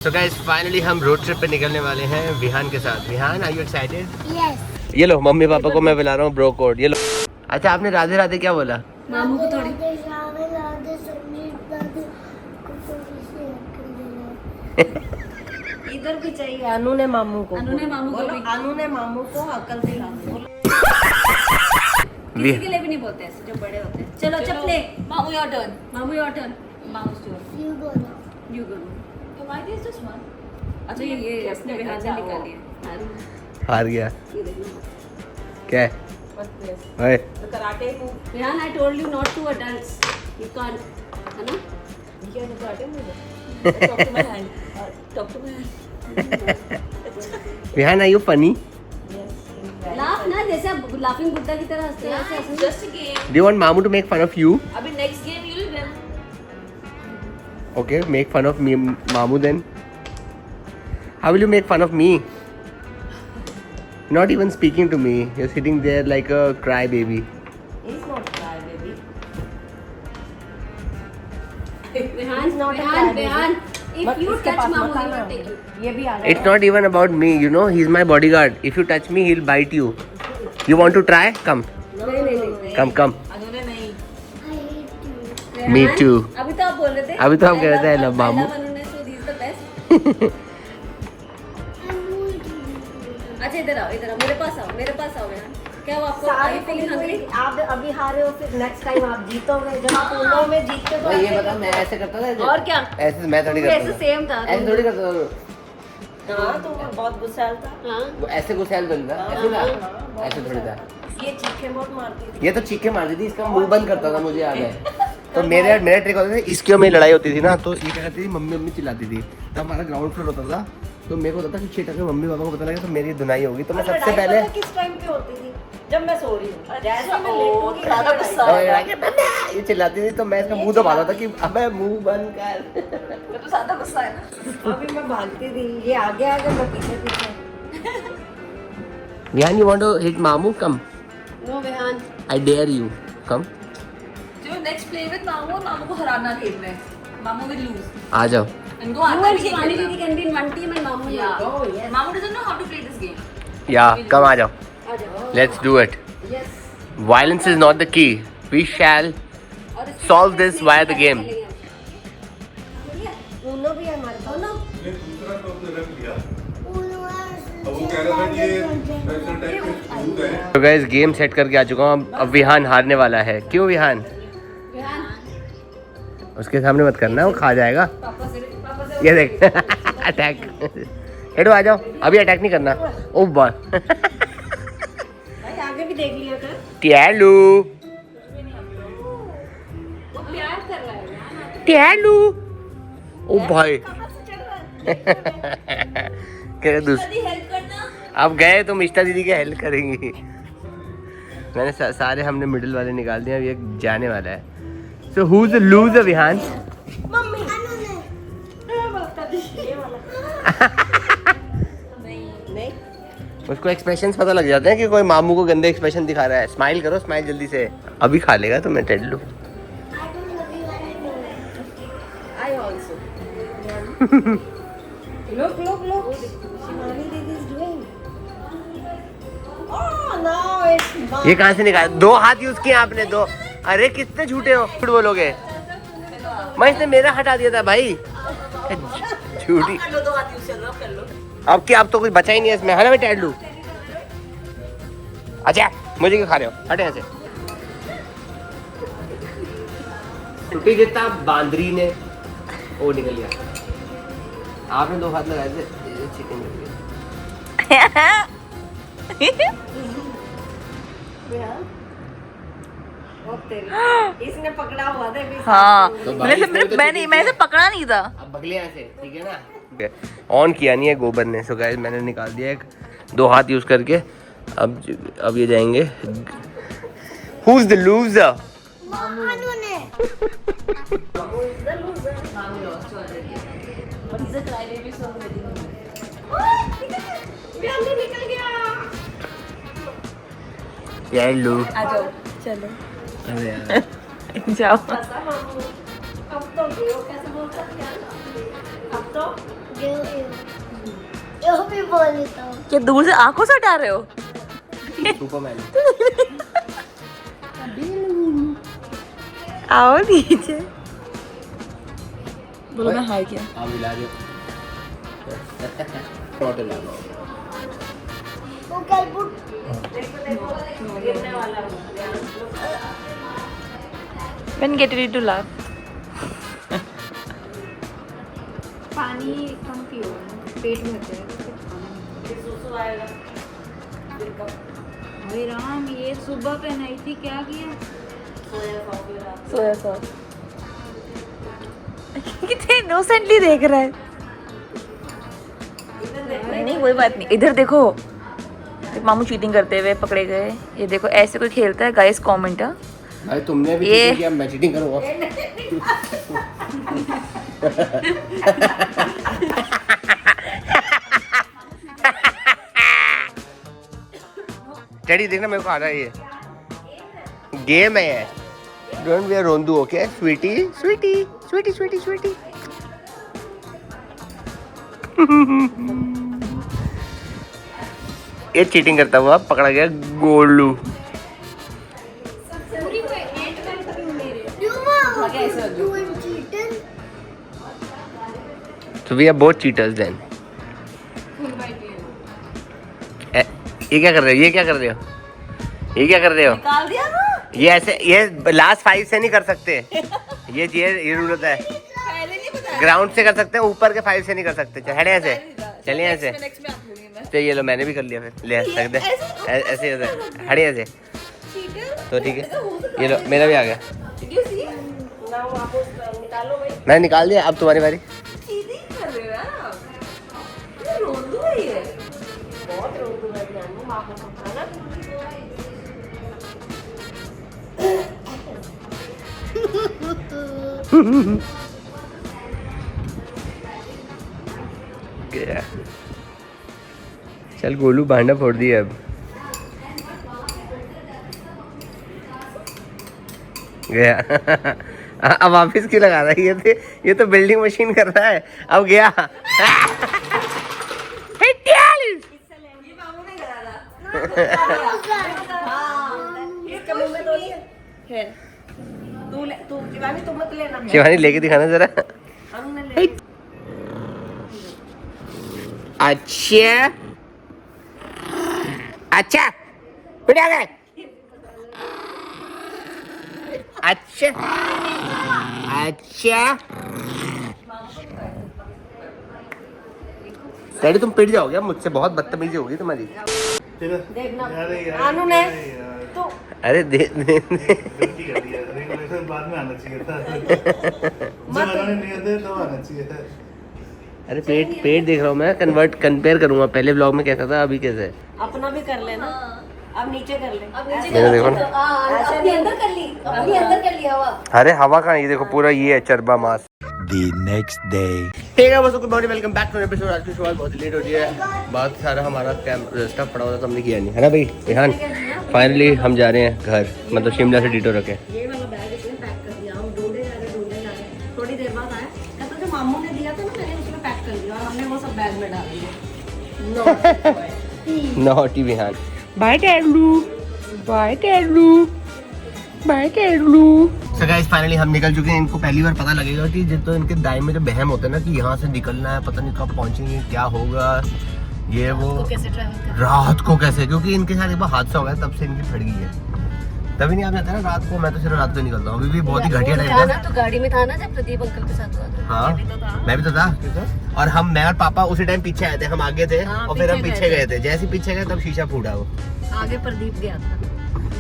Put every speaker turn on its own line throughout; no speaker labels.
So guys, finally हम road trip पे निकलने वाले हैं विहान के साथ। Vihaan, are you excited?
Yes.
ये लो, मम्मी पापा को मैं बुला रहा हूँ ब्रो कोड। ये लो। अच्छा, आपने राधे राधे क्या बोला?
मामू को थोड़ी
इधर भी चाहिए। अनु ने मामू को
अनु ने मामू को भी।
अनु ने मामू को अकल दिला।
किसी के लिए भी नहीं बोलते ऐसे जो बड़े होते हैं। चलो अच्छा प्ले। मामू योर टर्न। मामू योर टर्न। मामू टर्न। You go. तो व्हाई दिस जस्ट वन? अच्छा ये इसने विहान ने निकाली है।
हार गया।
ये देखो।
क्या है? ओए,
karate move.
Vihaan I told you not to adults. You can't, है ना?
ये karate move. Talk to my hand. Talk to my hand.
Vihaan, are you funny?
Laugh ना, जैसे आप लाफिंग बुद्धा की तरह हंसते हैं ऐसे।
Just a game.
Do you want Mamu to make fun of you?
अभी next game you will win.
Okay, make fun of me, Mamu then. How will you make fun of me? Not even speaking to me. You're sitting there like a crybaby.
He's not cry baby.
Vihaan, Vihaan, if you touch मामू he will take you.
ये भी आ
It's not even about me, you know. He's my bodyguard. If you touch me, he'll bite you. You want to try? Come.
नहीं।
Come.
अनु ने नहीं।
Me too.
अभी तो आप बोल रहे थे।
अभी तो हम कह रहे थे, I love मामू।
I love अनु ने, so he is the best. अच्छा इधर आओ, मेरे पास आओ विहान। क्या हुआ आपको? Are you feeling hungry?
आप अभी हारे हो, फिर नेक्स्ट टाइम आप जीतोगे। जब आप उन्नों में जीतते तो
ये बता, मैं ऐसे करता था?
और क्या?
ऐसे मैं थोड़ी
वैसे
करता था।
सेम था।
ऐसे थोड़ी करता था।
हाँ तो वो बहुत गुस्सैल था।
हाँ।
वो ऐसे गुस्सैल बनता ऐसे था, ऐसे थोड़ी था।
ये चीखे बहुत मारती थी।
ये तो चीखे मारती थी, इसका मुंह बंद करता था, मुझे याद है। तो मेरा ट्रिक होता था, इसकी और मेरी लड़ाई होती थी ना, तो ये क्या करती थी, मम्मी चिल्लाती थी। तो हमारा ग्राउंड फ्लोर होता था, तो मेरे को होता था कि शिट, अगर मम्मी पापा को पता लगे तो मेरी धुनाई होगी। तो मैं सबसे पहले
किस टाइम पे होती थी? जब मैं सो रही हूँ। जैसे मैं लेटूंगी, ज़्यादा गुस्सा आएगा।
ये चिल्लाती थी, तो मैं इसका मुंह दबाता था कि अबे मुंह बंद कर।
तो ज़्यादा गुस्सा है ना। अभी मैं भागती थी, ये आगे मैं पीछे।
Vihan, you want to hit Mamu? Come.
No Vihaan.
I dare you. Come.
जो next play with मामू और मामू को हराना खेल में मामू will lose
आ जाओ।
इनको
You
आता
and
भी नहीं
शिवानी
खेलना।
दीदी can be in one team and मामू
Yeah.
not. Oh yes.
मामू doesn't know how to play this game.
Yeah, come आ जाओ.
आ जाओ।
Let's do it.
Yes.
Violence is not the key. We shall
और इसके
solve
बाद
this
snake
via the
खेलने
game.
चलेंगे।
उन्नों भी है हमारे पास।
ने दूसरा तो अपने रख लिया। अब वो कह रहा था कि ये स्पेशल टाइप के दूध है।
तो guys, गेम सेट करके आ चुका हूँ। अब विहान हारने वाला है। क्यों विहान?
विहान,
उसके सामने मत करना, वो खा जाएगा।
पापा से
ये देख। अटैक। हेडो आ जाओ। अभी अटैक नहीं करना। ओ बॉल।
भाई आगे भी देख लिया कर।
टैलू।
वो प्यार कर रहा है विहान।
टैलू। ओ भाई। कह
हेल्प करना।
अब गए तो मिष्टा दीदी की हेल्प करेंगी। मैंने सारे हमने मिडिल वाले निकाल दिए, अब ये जाने वाला है। So who is the loser Vihaan?
Mummy. ये वाला। नहीं।
उसको एक्सप्रेशंस पता लग जाते हैं कि कोई मामू को गंदे एक्सप्रेशन दिखा रहा है। स्माइल करो, स्माइल जल्दी से। अभी खा लेगा तो मैं टेड लूँ।
I also. Look. Shivani didi is doing. Oh no, it's
ये कहाँ से निकाला? 2 हाथ यूज किए आपने, 2। अरे कितने झूठे हो, झूठ बोलोगे। मैं इसने मेरा हटा दिया था भाई। झूठी।
कर लो, 2 हाथ यूज कर लो, कर लो।
अब क्या, अब तो कुछ बचा ही नहीं है इसमें, है ना? मैं टेड लूँ। अच्छा, मुझे क्यों खा रहे हो? हटे यहाँ से। टूटी जितना बांदरी ने वो निकल गया। आपने 2 हाथ लगाए थे, चिकन निकल गया।
इसने पकड़ा हुआ था अभी।
हाँ
तो
मैंने इसे पकड़ा नहीं था।
अब बगले यहाँ से, ठीक है ना? ऑन किया नहीं है गोबर ने। सो गाइस, मैंने निकाल दिया एक 2 हाथ यूज करके। अब ये जाएंगे। Who is the loser?
निकल गया।
यार लू।
आ जाओ
चलो।
अरे यार।
जाओ।
अब तो कैसे बोलता है? अब तो
यो भी बोलता हूँ।
क्या दूर से आंखों से हटा रहे हो?
सुपरमैन।
आओ नीचे। बोलो मैं हाय किया।
आप मिला रहे हो। टोटल ला लो।
वो कल बुट
When get ready to laugh.
पानी कम पियो, पेट में होते हैं। भाई राम, ये सुबह पहनाई थी, क्या किया?
Soya sauce. कितने इनोसेंटली देख रहा है। नहीं कोई बात नहीं, इधर देखो। मामू चीटिंग करते हुए पकड़े गए। ये देखो ऐसे कोई खेलता है गाइस, कमेंट।
भाई तुमने भी
ये-
चीटिंग किया, मैं चीटिंग करूँगा। डैडी देखना मेरे को आ रहा है ये गेम है। डोंट बी अ रोंदू, okay sweetie sweetie sweetie sweetie sweetie. ये चीटिंग करता हुआ पकड़ा गया Golu.
doing cheating.
So we are both cheaters then. ये क्या कर रहे हो? ये क्या कर रहे हो? ये क्या कर रहे हो?
निकाल दिया ना।
ये ऐसे, ये लास्ट 5 से नहीं कर सकते। ये रूल होता है।
पहले नहीं पता।
ग्राउंड से कर सकते हैं, ऊपर के 5 से नहीं कर सकते। चलिए ऐसे, चलिए ऐसे।
नेक्स्ट में आप लूंगी मैं।
तो ये लो, मैंने भी कर लिया फिर। ले सकते हैं ऐसे ही होता है। हड़े ऐसे तो ठीक है। ये लो, मेरा भी आ गया।
Did you see? Now आप निकालो भाई।
मैं निकाल दिया, अब तुम्हारी बारी।
चीटिंग कर रहे हो आप। ये रोंदू है ये। बहुत रोंदू है जानू, माँ को समझाना।
गया। चल गोलू, भांडा फोड़ दिया अब। गया। अब वापिस क्यों लगा रहा है? ये तो बिल्डिंग मशीन कर रहा है। अब गया। शिवानी लेके दिखाना जरा। अच्छा अच्छा उठा गए। अच्छा अच्छा डैडी तुम पिट जाओगे मुझसे, बहुत बदतमीजी होगी तुम्हारी।
आनू ने तो
अरे दे दे
गलती कर दी है, रेगुलेशन बाद में आना चाहिए था। जब बनाने नहीं आते तो आना चाहिए था।
अरे पेट देख रहा हूँ मैं। कंपेयर करूंगा, पहले व्लॉग में कैसा था, अभी कैसा है।
अपना भी कर लेना। अब नीचे कर ले। अब नीचे
मैंने देखो ना।
अभी अंदर कर ली। अभी अंदर कर लिया हवा।
अरे हवा का ये देखो, पूरा ये है चरबा मास।
The next day.
ठीक है बस, good morning, welcome back to episode. आज की शुरुआत बहुत लेट हो रही है। बहुत सारा हमारा स्टफ पड़ा हुआ था, हमने किया नहीं है ना भाई रेहान। फाइनली हम जा रहे हैं घर, मतलब शिमला से डिटो रखे।
ये वाला बैग इसने पैक कर दिया। हम ढूंढे जा रहे। थोड़ी देर बाद आया, कहता जो मामू ने दिया था ना, मैंने उसमें पैक कर दिया और हमने वो सब बैग में डाल दिया।
नॉटी विहान। बाय टैडलू, बाय टैडलू, बाय टैडलू। सो गाइस फाइनली हम निकल चुके हैं। इनको पहली बार पता लगेगा कि तो इनके दाएं में जो बहम होता है ना कि यहाँ से निकलना है, पता नहीं कब पहुंचेंगे, क्या होगा ये वो,
कैसे ट्रैवल कर
रात को कैसे, क्योंकि इनके साथ एक बार हादसा हो गया तब से इनकी फट गई है। तभी नहीं आप जाते ना रात को। मैं तो सिर्फ रात को निकलता हूँ। अभी भी बहुत ही घटिया टाइम था।
तो गाड़ी में था ना जब प्रदीप अंकल के साथ हुआ था।
हाँ मैं भी तो था। और मैं और पापा उसी टाइम पीछे आए थे। हम आगे थे और फिर हम पीछे गए थे। जैसे ही पीछे गए तब शीशा फूटा वो।
आगे प्रदीप गया था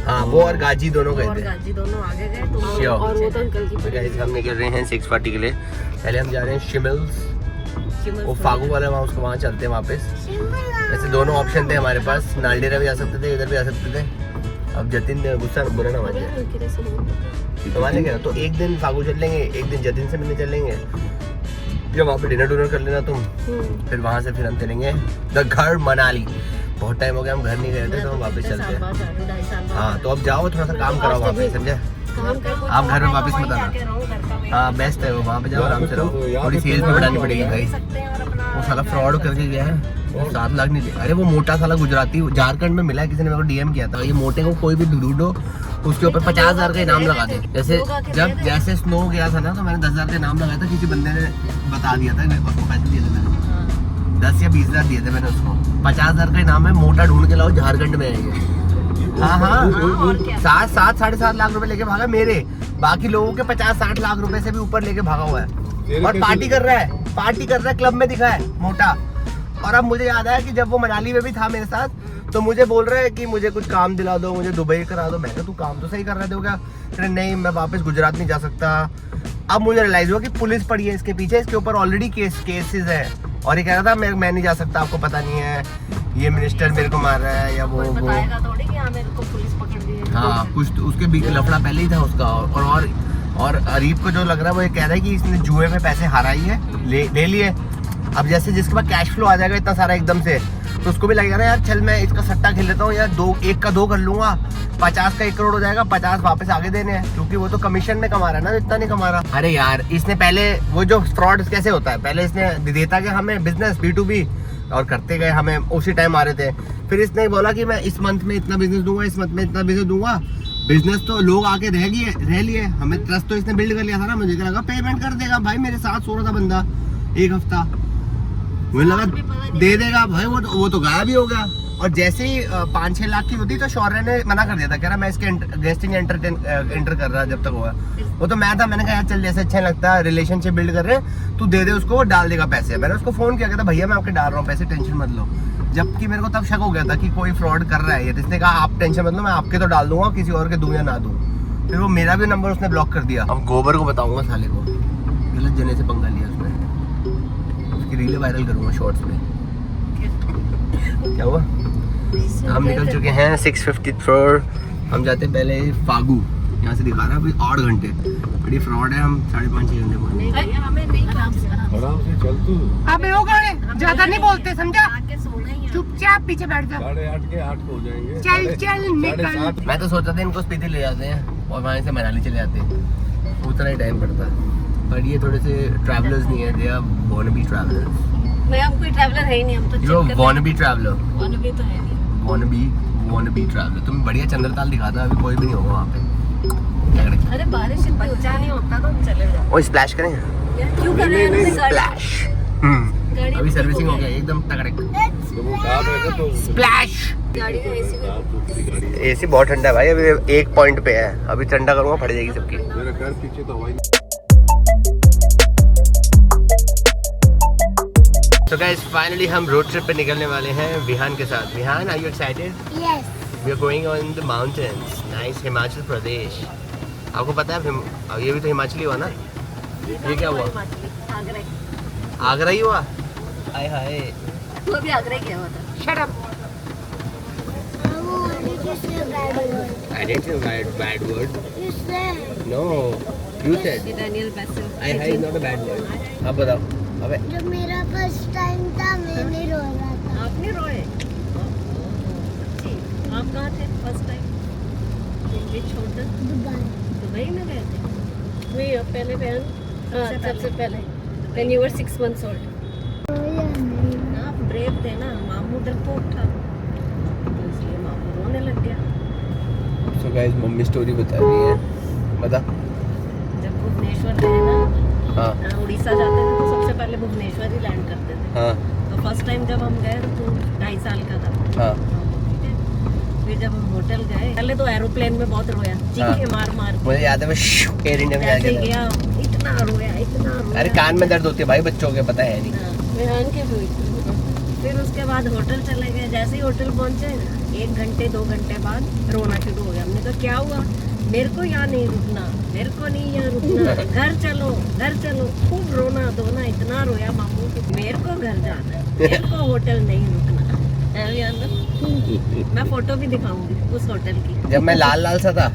हाँ वो और गाजी दोनों गए
और
थे।
गाजी दोनों आगे गए तो
Sure.
और वो तो अंकल की
तो guys, हम निकल रहे हैं 6:40 के लिए। पहले हम जा रहे हैं शिमल्स, वो फागू वाला वहाँ, उसको वहाँ चलते हैं वापस। ऐसे दोनों ऑप्शन थे हमारे पास, नालडेरा भी जा सकते थे, इधर भी जा सकते थे। अब जतिन गुस्सा बुरा ना मान जाए तो मान लेंगे। तो एक दिन फागू चल लेंगे, एक दिन जतिन से मिलने चल लेंगे, फिर वहाँ पे डिनर कर लेना तुम। फिर वहाँ से फिर हम चलेंगे द घर मनाली। बहुत टाइम हो गया हम घर नहीं गए थे, तो हम वापस चलते हैं। हाँ तो अब जाओ, थोड़ा सा काम कराओ वहाँ पे, समझे? आप घर में वापस मत आना। हाँ बेस्ट है वो, वहाँ पे जाओ आराम से रहो। थोड़ी सेल्स भी बढ़ानी पड़ेगी भाई। वो साला फ्रॉड करके गया है, वो 7 लाख नहीं दिया। अरे वो मोटा साला गुजराती झारखंड में मिला है, किसी ने मेरे को डीएम किया था, ये मोटे को कोई भी ढूंढो उसके ऊपर 50,000 का इनाम लगा दे। जैसे स्नो गया था ना, तो मैंने 10,000 का इनाम लगाया था, किसी बंदे ने बता दिया था, उसको पैसे दिए थे मैंने, 10 या 20,000 दिए थे मैंने उसको। 50,000 का इनाम है, मोटा ढूंढ के लाओ, झारखंड में है ये। हाँ 7-7.5 लाख रुपए लेके भागा मेरे, बाकी लोगों के 50-60 लाख रुपए से भी ऊपर लेके भागा हुआ है, और पार्टी कर रहा है, क्लब में दिखा है मोटा। और अब मुझे याद आया कि जब वो मनाली में भी था मेरे साथ, तो मुझे बोल रहा है कि मुझे कुछ काम दिला दो, मुझे दुबई करा दो। मैंने तू काम तो सही कर रहे हो क्या? नहीं मैं वापस गुजरात नहीं जा सकता। अब मुझे रियलाइज हुआ कि पुलिस पड़ी है इसके पीछे, इसके ऊपर ऑलरेडी केसेस है, और ये कह रहा था मैं नहीं जा सकता, आपको पता नहीं है, ये मिनिस्टर मेरे को मार रहा है या वो
बताएगा थोड़ी कि हाँ मेरे को पुलिस पकड़ ली है।
हाँ कुछ तो उसके बीच लफड़ा पहले ही था उसका। और अरीब को जो लग रहा है वो ये कह रहा है कि इसने जुए में पैसे हारा ही है, ले लिए। अब जैसे जिसके पास कैश फ्लो आ जाएगा इतना सारा एकदम से, तो उसको भी लगेगा ना यार चल मैं इसका सट्टा खेल लेता हूँ यार, 1 का 2 कर लूंगा, 50 का 1 करोड़ हो जाएगा, 50 वापस आगे देने हैं, क्योंकि वो तो कमीशन में कमा रहा है ना, इतना नहीं कमा रहा। अरे यार इसने पहले वो जो फ्रॉड कैसे होता है, पहले इसने देता गया हमें बिजनेस B2B और करते गए, हमें उसी टाइम आ रहे थे। फिर इसने बोला कि मैं इस मंथ में इतना बिजनेस दूंगा, इस मंथ में इतना बिजनेस दूंगा। बिजनेस तो लोग आके रह लिए, हमें ट्रस्ट तो इसने बिल्ड कर लिया था ना, मुझे लगा पेमेंट कर देगा भाई, मेरे साथ सो रहा था बंदा 1 हफ्ता, मुझे लगा दे देगा भाई, वो तो गायब ही हो गया। और जैसे ही 5-6 लाख की होती तो शौर्य ने मना कर दिया था, कह रहा मैं इसके गेस्टिंग एंटर कर रहा जब तक हुआ। वो तो मैं था, मैंने कहा यार चल जैसे अच्छा लगता है, रिलेशनशिप बिल्ड कर रहे हैं, तू दे दे उसको, वो डाल देगा पैसे। मैंने उसको फोन किया, कहता भैया मैं आपके डाल रहा हूँ पैसे, टेंशन मत लो। जबकि मेरे को तब शक हो गया था कि कोई फ्रॉड कर रहा है ये, तो इसने कहा आप टेंशन मत लो, मैं आपके तो डाल दूंगा, किसी और के दूं या ना दूं। फिर वो मेरा भी नंबर उसने ब्लॉक कर दिया। अब गोबर को बताऊंगा साले को, गलत जने से पंगा लिया उसने, उसकी रीलें वायरल करूंगा शॉर्ट्स में। क्या हुआ? हम निकल चुके हैं 654, हम जाते पहले फागू, यहाँ से दिखा रहा है अभी 8 घंटे, बड़ी फ्रॉड है, हम 5.5-6 घंटे पहुंचे।
हमें नहीं
आराम से चल तू,
अबे वो कौन ज्यादा नहीं बोलते समझा,
आके सोना ही है।
चुपचाप पीछे बैठ जा।
8:30 के 8 हो जाएंगे।
चल निकल। मैं तो सोचा था इनको स्पीति ले जाते हैं और वहाँ से मनाली चले जाते हैं, उतना ही टाइम पड़ता, पर ये थोड़े से ट्रैवलर्स नहीं है, दे आर वांनाबी ट्रैवलर्स।
मैं अब कोई ट्रैवलर है ही नहीं, हम तो
जो वांनाबी ट्रैवलर,
वानबी तो है नहीं।
वांनाबी ट्रैवलर। तुम बढ़िया चंद्रताल दिखाता, अभी कोई भी नहीं होगा वहाँ पे। क्या करें?
अरे बारिश बच्चा नहीं होता तो हम चले जाओ।
वो स्प्लैश करें?
क्यों कर रहे हैं?
स्प्लैश। अभी सर्विसिंग हो गया एकदम तगड़े।
तो वो कार है तो
स्प्लैश।
गाड़ी का एसी में
एसी बहुत ठंडा है भाई, अभी 1 पॉइंट पे है, अभी ठंडा करूँगा फट जाएगी सबकी।
मेरा घर पीछे तो हवाई।
So guys, finally हम रोड ट्रिप पे निकलने वाले हैं विहान के साथ। Vihaan, are you excited?
Yes.
We are going on the mountains. Nice, Himachal Pradesh. आपको पता है ये भी तो हिमाचली हुआ ना? ये क्या हुआ?
आगरा।
आगरा ही हुआ? हाय हाय।
वो भी आगरा ही गया हुआ था।
Shut up. I didn't say bad word.
You said.
No, you said.
Daniel बेसल।
Hi hi is not a bad word. अब बताओ। अबे
जब मेरा फर्स्ट टाइम था मैं नहीं रो रहा था।
आपने रोए? आप कहाँ थे फर्स्ट टाइम? छोड़ दुबई में गए थे? वही पहले बहन, सबसे पहले when you were 6 months old।
रोया नहीं।
आप ब्रेव थे ना, मामू डरपोक था, तो इसलिए मामू रोने लग गया।
So guys, मम्मी स्टोरी बता रही है, बता।
जब भुवनेश्वर गए ना,
हाँ
उड़ीसा जाते थे तो सबसे पहले भुवनेश्वर ही लैंड करते थे।
हाँ
तो फर्स्ट टाइम जब हम गए तो 2.5 साल का था।
हाँ।
फिर जब हम होटल गए, पहले तो एरोप्लेन में बहुत रोया, चीखे मार मार के।
मुझे याद है मैं एयर इंडिया में
ऐसे
जाके
गया, इतना रोया, इतना रोया।
अरे कान में दर्द होती है भाई, बच्चों के पता है नहीं।
हाँ, विहान के भी हुई थी। फिर उसके बाद होटल चले गए, जैसे ही होटल पहुंचे 1 घंटे 2 घंटे बाद रोना शुरू हो गया। हमने कहा क्या हुआ? मेरे को यहाँ नहीं रुकना, मेरे को नहीं यहाँ रुकना, घर चलो घर चलो। खूब रोना धोना, इतना रोया मामू कि मेरे को घर जाना है, मेरे को होटल नहीं रुकना है। मैं फोटो भी दिखाऊंगी उस होटल की।
जब मैं लाल लाल सा था,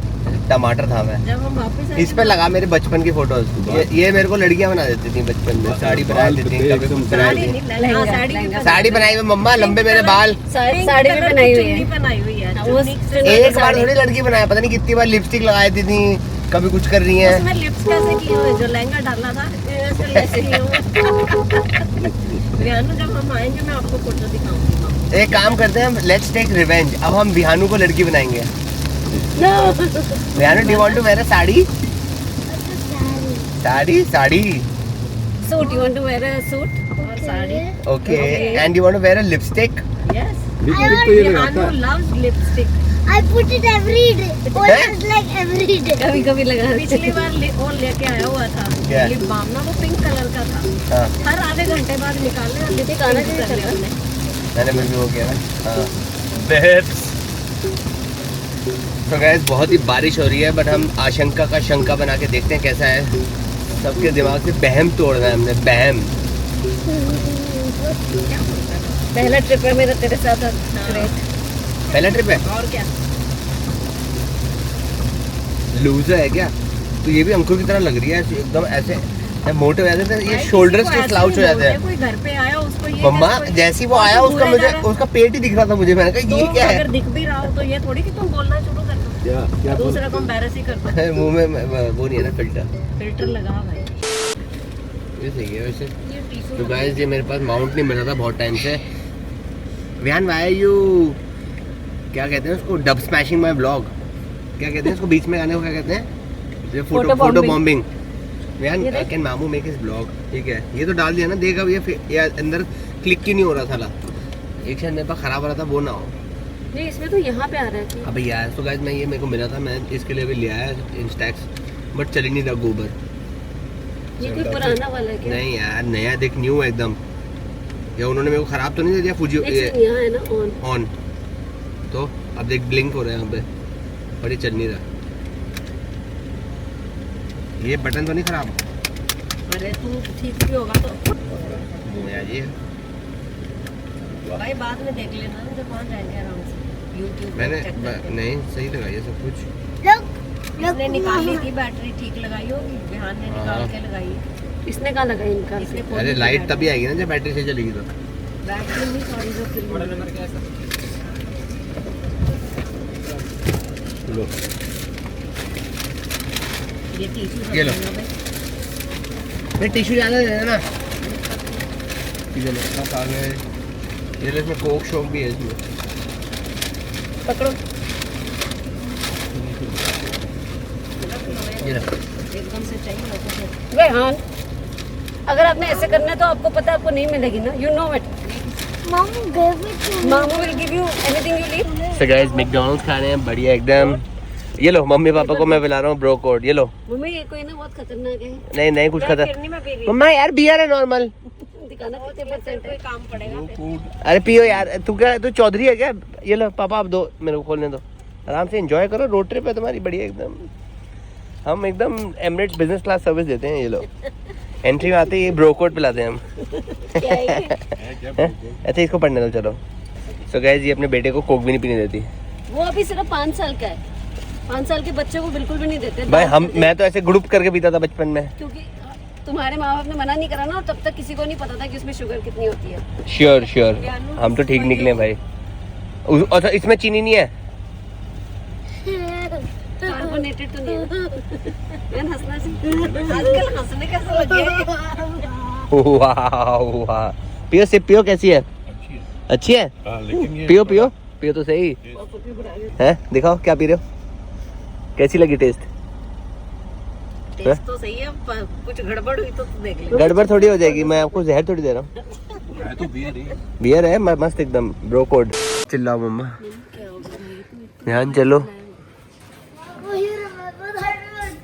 टमाटर था मैं।
जब हम वापस आए
इस पे लगा मेरे बचपन की फोटोज। ये मेरे को लड़कियां बना देती थी बचपन में, साड़ी बना देती थी, कभी कुछ बना
साड़ी
देती
नहीं, हाँ, साड़ी भी
साड़ी बनाई हुई मम्मा, लंबे मेरे बाल।
साड़ी भी बनाई हुई है, बनाई हुई है।
एक बार थोड़ी लड़की बनाया, पता नहीं कितनी बार लिपस्टिक लगाई थी, कभी कुछ कर रही है।
उसमें लिप्स कैसे किए हुए? जो लहंगा डाला था ऐसे किए हुए। विहान जब हम आएंगे मैं आपको फोटो दिखाऊंगी मामू।
एक काम करते हैं, लेट्स टेक रिवेंज। अब हम विहानू को लड़की बनाएंगे। Vihanu, do you want to wear a sari? Sari sari
suit, you want to wear a suit और sari?
Okay, and you want to wear a lipstick?
Yes,
lipstick तो ये लगाता
विहानू
है।
Loves lipstick.
I put it every day. Always like every day.
कभी कभी लगा, पिछली बार वो लेके आया हुआ था
क्या?
लिप बाम ना, वो पिंक कलर का था।
हाँ,
हर आधे घंटे बाद निकालने और लिपस्टिक आना चाहिए करने।
मैंने भी वो किया ना। हाँ, बेब्स। तो गाइस बहुत ही बारिश हो रही है, बट हम आशंका का शंका बना के देखते हैं कैसा है। सबके दिमाग से बहम तोड़ना है हमने, बहम।
पहला ट्रिप है मेरा तेरे साथ। ग्रेट।
पहला ट्रिप है?
और क्या?
लूजर है क्या? तो ये भी अंकुर की तरह लग रही है एकदम, ऐसे मोटे हो जाते हैं, ये शोल्डर्स के स्लाउच हो जाते हैं।
कोई घर पे आया उसको ये
मम्मा जैसी वो आया उसका मुझे उसका पेट ही दिख रहा था मुझे, मैंने कहा ये क्या है।
अगर दिख भी रहा हो तो ये थोड़ी कि तुम बोलना शुरू कर दो,
क्या
दूसरे को एम्बैरस ही कर दो।
मुंह में वो नहीं है ना फिल्टर।
फिल्टर लगा भाई।
ये सही है वैसे।
ये टीशू
तो गाइस ये मेरे पास माउंट नहीं मिला था बहुत टाइम से। विहान व्हाई यू, क्या कहते हैं उसको, डब स्मैशिंग माय ब्लॉग, क्या कहते हैं उसको बीच में आने को क्या कहते हैं, ये फोटो बॉम्बिंग। विहान कैन मामू मेक हिज ब्लॉग? ठीक है, ये तो डाल दिया ना, देख अब ये अंदर क्लिक क्यों नहीं हो रहा था। एक शायद मेरे पास खराब हो रहा था, वो ना हो।
नहीं, इसमें तो यहाँ पे आ रहा है कि
अबे यार, तो गाइस मैं ये मेरे को मिला था, मैं इसके लिए भी लिया है इंस्टैक्स, बट चल ही नहीं रहा गोबर।
ये कोई पुराना वाला है क्या?
नहीं यार, नया देख, न्यू है एकदम। या उन्होंने मेरे को खराब तो नहीं दे दिया फुजी
यहाँ है ना ऑन।
ऑन। तो अब देख ब्लिंक हो रहा है यहाँ पे, और ये चल नहीं रहा। ये बटन तो नहीं खराब?
अरे तू ठीक भी होगा तो
वो यार ये
भाई बाद में देख लेना, जब वहाँ जाएंगे आराम से YouTube पे
मैंने
check करके।
नहीं सही लगा ये सब कुछ।
Look,
इसने निकाली थी बैटरी, ठीक लगाई होगी, विहान ने निकाल के लगाई है। इसने कहाँ लगाई? निकाल इसने
अरे लाइट तभी आएगी ना जब बैटरी से चलेगी तो।
बैटरी नहीं, सॉरी जो फिल्म
लो
ये टीशू
ये लो।
रखना भाई।
मैं टिश्यू ज़्यादा दे देना। ये लो, बस आ गए। ये लो, इसमें कोक शोक भी है इसमें।
पकड़ो।
ये लो।
एकदम से चाहिए तो विहान, अगर आपने ऐसे करना है तो आपको पता है आपको नहीं मिलेगी ना, you know it.
Mom gave it to me.
मामू will give you anything you need.
So guys, McDonald's खा रहे हैं बढ़िया एकदम। ये लो, मम्मी पापा को मैं पिला रहा हूँ ब्रो कोड। ये लो।
मम्मी ये कोई ना बहुत खतरनाक है।
नहीं नहीं कुछ खतर।
फिर नहीं मैं पी रही।
मम्मा यार बियर है नॉर्मल।
दिखाना कितने परसेंट है, काम पड़ेगा फिर।
अरे पियो यार, तू क्या, तू चौधरी है क्या? ये लो पापा, आप दो, मेरे को खोलने दो, आराम से एंजॉय करो, रोड ट्रिप है तुम्हारी बढ़िया एकदम। हम एकदम एमिरेट्स बिजनेस क्लास सर्विस देते हैं। ये लो, एंट्री में आते ही ब्रो कोड पिलाते हैं हम। अच्छा इसको पढ़ने दो चलो। सो गाइस ये अपने बेटे को कोक भी नहीं पीने देती।
वो अभी सिर्फ 5 साल का है। 5 साल के बच्चे को बिल्कुल भी नहीं देते
भाई मैं तो ऐसे ग्रुप करके पीता था बचपन में।
क्योंकि तुम्हारे माँ बाप ने मना नहीं करा ना, और तब तक किसी को नहीं पता था कि उसमें शुगर कितनी होती है।
श्योर श्योर, हम तो ठीक निकले भाई। अच्छा इसमें चीनी नहीं है?
कार्बोनेटेड तो नहीं है। मैंने हंसना आजकल हंसने कैसे लगे हैं?
वाह वाह, पियो सिप पियो, कैसी है? अच्छी है?
लेकिन ये
पियो पियो पियो तो सही है। दिखाओ क्या पी रहे हो, कैसी लगी टेस्ट?
टेस्ट तो सही है, कुछ गड़बड़ हुई तो देख ले।
गड़बड़ थोड़ी हो जाएगी, मैं आपको जहर थोड़ी दे रहा हूँ।
है तो बियर ही।
बियर है मस्त एकदम, ब्रो कोड। चिल्लाओ मम्मा, ध्यान चलो।
Oh, you remember that one?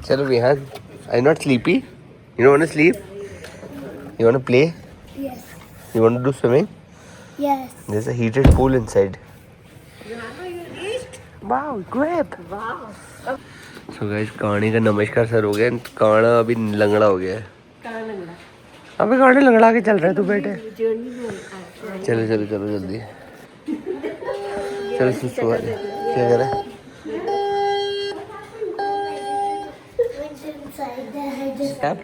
चलो Vihaan, are you not sleepy? You don't want to sleep? You want to play?
Yes.
You want to do swimming?
Yes.
There's a heated pool inside. Wow, grab! So guys, कहानी का नमस्कार sir हो गया, काना अभी लंगड़ा हो गया है। अबे काना लंगड़ा के चल रहा है तू बेटे। चलो चलो चलो जल्दी चलो, सुसु आ रहा है। क्या कर रहा है?
What's inside the head?
Tap.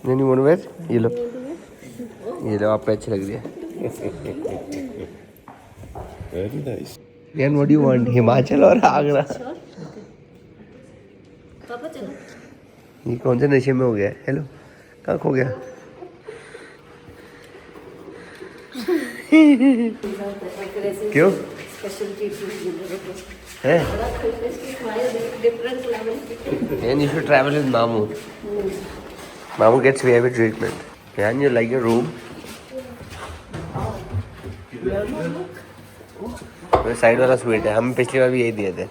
नहीं मोनू वेज, ये लो आप पे अच्छी लग रही है।
Very nice.
यार what do you want, Himachal और आगरा?
पापा चलो।
ये कौन से नशे में हो गया? हेलो, कहाँ खो गया? क्यों
स्पेशल
है? And you should travel with Mamu. Mamu gets VIP treatment. Can you like your room? Side वाला स्वीट है, हम पिछली बार भी यही दिए थे।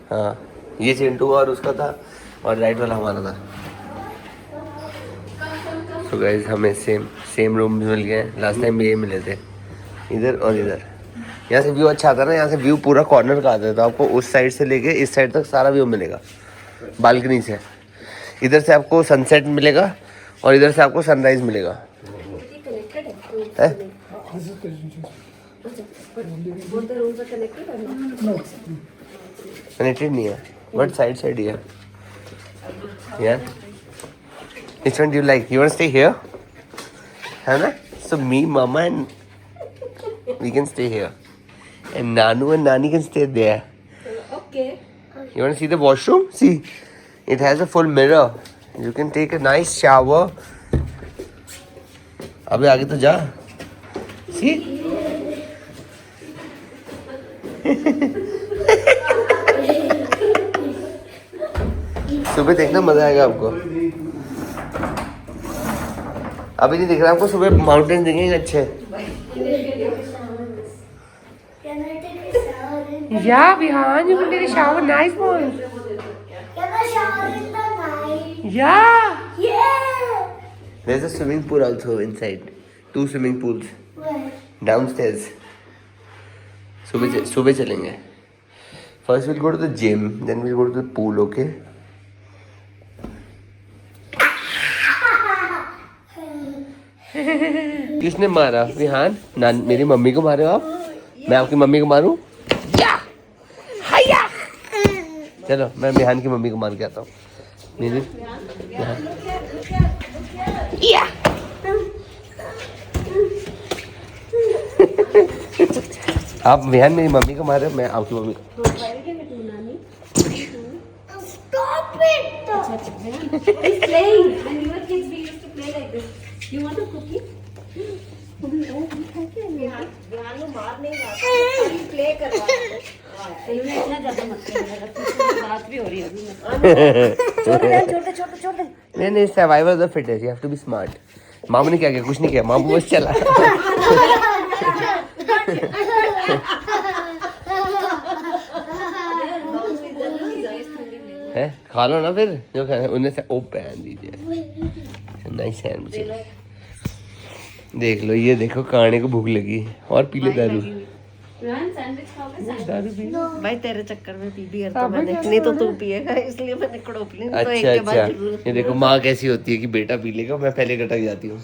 हाँ, ये चिंटू और उसका था और राइट वाला हमारा था। तो गाइस हमें सेम रूम मिल गए। लास्ट टाइम भी ये मिले थे, इधर और इधर। यहाँ से व्यू अच्छा आता है ना, यहाँ से व्यू पूरा कॉर्नर का आता है, तो आपको उस साइड से लेके इस साइड तक सारा व्यू मिलेगा बालकनी से। इधर से आपको सनसेट मिलेगा और इधर से आपको सनराइज मिलेगा। है? कनेक्टेड नहीं है, बट साइड साइड ही है यार। Which one do you like? You want to stay here? है ना? So me, Mama and we can stay here. And Nanu and Nani can stay there.
Okay.
You want to see the washroom? See, it has a full mirror. You can take a nice shower. अबे आगे तो जा। See? सुबह देखना मजा आएगा आपको। अभी नहीं दिख रहा आपको, सुबह माउंटेन दिखेंगे अच्छे। Yeah, Vihan, you can take a shower. Nice one.
Can I shower in the night?
Yeah.
Yeah.
There's a swimming pool also inside. 2 swimming pools
Where?
downstairs. सुबह चलेंगे। First we'll go to the gym, then we'll go to the pool, okay? किसने मारा? विहान? मेरी mummy को मारे हो आप? मैं आपकी मम्मी को मारूं? चलो मैं विहान की मम्मी को मार के आता हूँ। मेरी आप विहान मेरी मम्मी को मारे, मैं आपकी मम्मी को।
Stop it.
He's playing. When we were kids, we used to play like this. You want a cookie? Play करवा इतना ज्यादा मत बात भी हो रही है अभी। छोटे छोटे छोटे
नहीं survival the fittest, you have to be smart. मामू ने क्या किया? कुछ नहीं किया, मामू बस चला। है खा लो ना फिर जो खाना उन्हें से ओपन दीजिए। Nice sandwich. देख लो, ये देखो काने को भूख लगी और पी ले दारू। दारू पी।
भाई तेरे चक्कर में पी भी तो मैंने, नहीं तो तू पिएगा इसलिए मैंने कड़ोप ली।
अच्छा, ये देखो माँ कैसी होती है कि बेटा पी लेगा, मैं पहले गटक जाती हूँ।